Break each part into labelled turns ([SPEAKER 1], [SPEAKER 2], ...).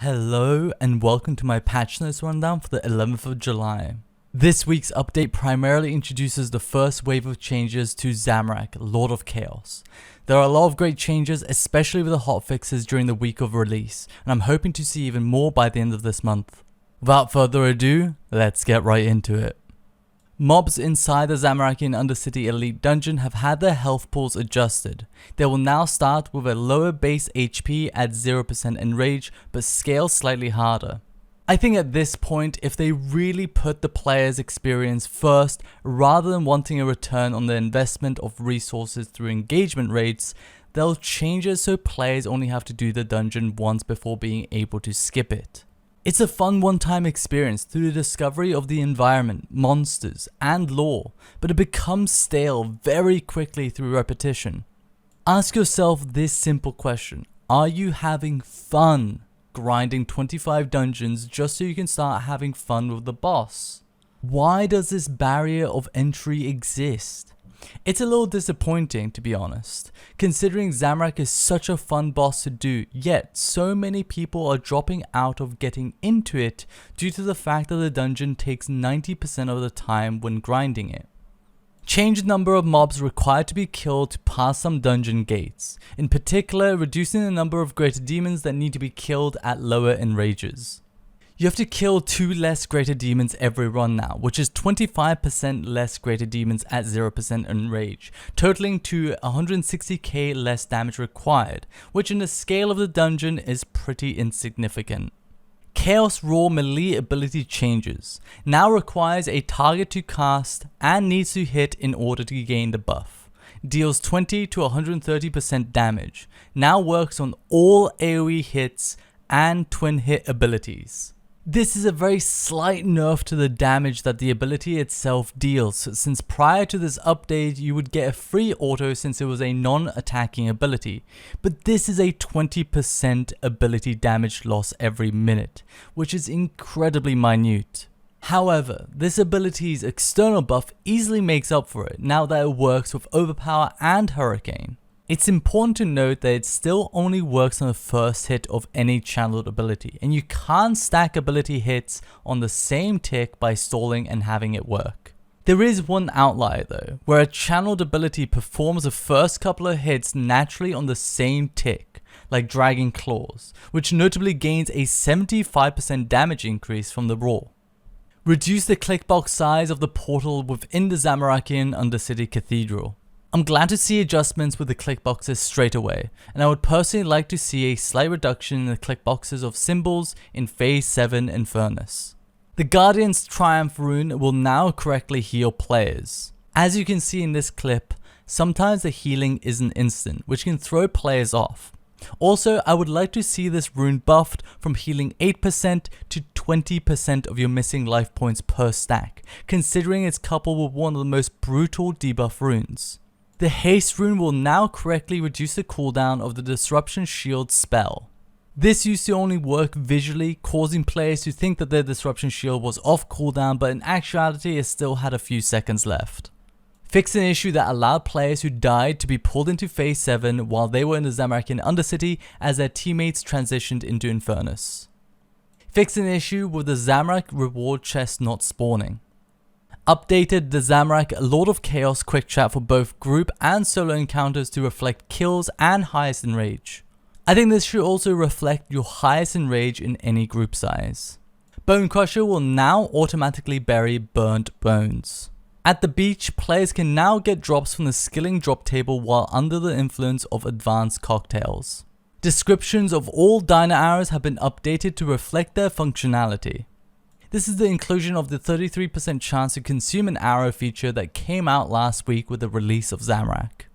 [SPEAKER 1] Hello and welcome to my patch notes rundown for the 11th of July. This week's update primarily introduces the first wave of changes to Zamorak, Lord of Chaos. There are a lot of great changes, especially with the hotfixes during the week of release, and I'm hoping to see even more by the end of this month. Without further ado, let's get right into it. Mobs inside the Zamorakian Undercity Elite Dungeon have had their health pools adjusted. They will now start with a lower base HP at 0% enrage, but scale slightly harder. I think at this point, if they really put the player's experience first, rather than wanting a return on their investment of resources through engagement rates, they'll change it so players only have to do the dungeon once before being able to skip it. It's a fun one-time experience through the discovery of the environment, monsters, and lore, but it becomes stale very quickly through repetition. Ask yourself this simple question: are you having fun grinding 25 dungeons just so you can start having fun with the boss? Why does this barrier of entry exist? It's a little disappointing, to be honest, considering Zamorak is such a fun boss to do, yet so many people are dropping out of getting into it due to the fact that the dungeon takes 90% of the time when grinding it. Change the number of mobs required to be killed to pass some dungeon gates, in particular reducing the number of greater demons that need to be killed at lower enrages. You have to kill 2 less greater demons every run now, which is 25% less greater demons at 0% enrage, totaling to 160k less damage required, which in the scale of the dungeon is pretty insignificant. Chaos Roar melee ability changes, now requires a target to cast and needs to hit in order to gain the buff. Deals 20 to 130% damage, now works on all AoE hits and twin hit abilities. This is a very slight nerf to the damage that the ability itself deals, since prior to this update you would get a free auto since it was a non-attacking ability, but this is a 20% ability damage loss every minute, which is incredibly minute. However, this ability's external buff easily makes up for it now that it works with Overpower and Hurricane. It's important to note that it still only works on the first hit of any channeled ability, and you can't stack ability hits on the same tick by stalling and having it work. There is one outlier though, where a channeled ability performs the first couple of hits naturally on the same tick, like Dragon Claws, which notably gains a 75% damage increase from the roar. Reduce the clickbox size of the portal within the Zamorakian Undercity Cathedral. I'm glad to see adjustments with the clickboxes straight away, and I would personally like to see a slight reduction in the clickboxes of symbols in Phase 7 and Furnace. The Guardian's Triumph rune will now correctly heal players. As you can see in this clip, sometimes the healing isn't instant, which can throw players off. Also, I would like to see this rune buffed from healing 8% to 20% of your missing life points per stack, considering it's coupled with one of the most brutal debuff runes. The haste rune will now correctly reduce the cooldown of the disruption shield spell. This used to only work visually, causing players to think that their disruption shield was off cooldown, but in actuality it still had a few seconds left. Fix an issue that allowed players who died to be pulled into Phase 7 while they were in the Zamorakian Undercity as their teammates transitioned into Infernus. Fix an issue with the Zamorak reward chest not spawning. Updated the Zamorak Lord of Chaos quick chat for both group and solo encounters to reflect kills and highest enrage. I think this should also reflect your highest enrage in any group size. Bone Crusher will now automatically bury burnt bones. At the beach, players can now get drops from the skilling drop table while under the influence of advanced cocktails. Descriptions of all diner arrows have been updated to reflect their functionality. This is the inclusion of the 33% chance to consume an arrow feature that came out last week with the release of Zamorak.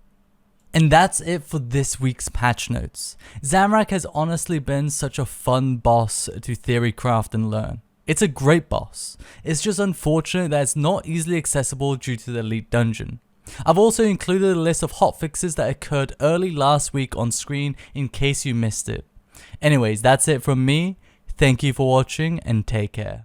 [SPEAKER 1] And that's it for this week's patch notes. Zamorak has honestly been such a fun boss to theory craft and learn. It's a great boss. It's just unfortunate that it's not easily accessible due to the Elite Dungeon. I've also included a list of hotfixes that occurred early last week on screen in case you missed it. Anyways, that's it from me. Thank you for watching and take care.